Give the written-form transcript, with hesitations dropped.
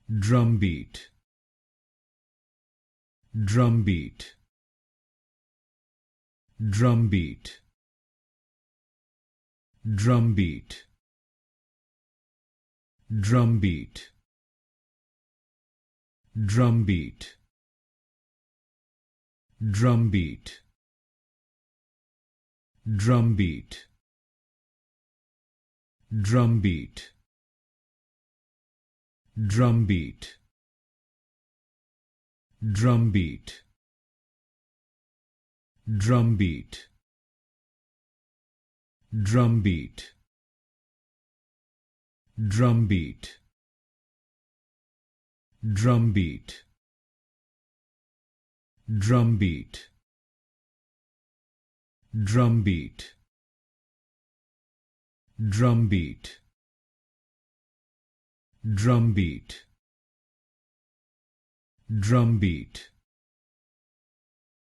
Drumbeat, drumbeat, drumbeat, drumbeat, drumbeat, drumbeat, drumbeat, drumbeat, drumbeat, drumbeat, drumbeat, drumbeat, drumbeat, drumbeat, drumbeat, drumbeat, drumbeat, drumbeat, drumbeat, drumbeat,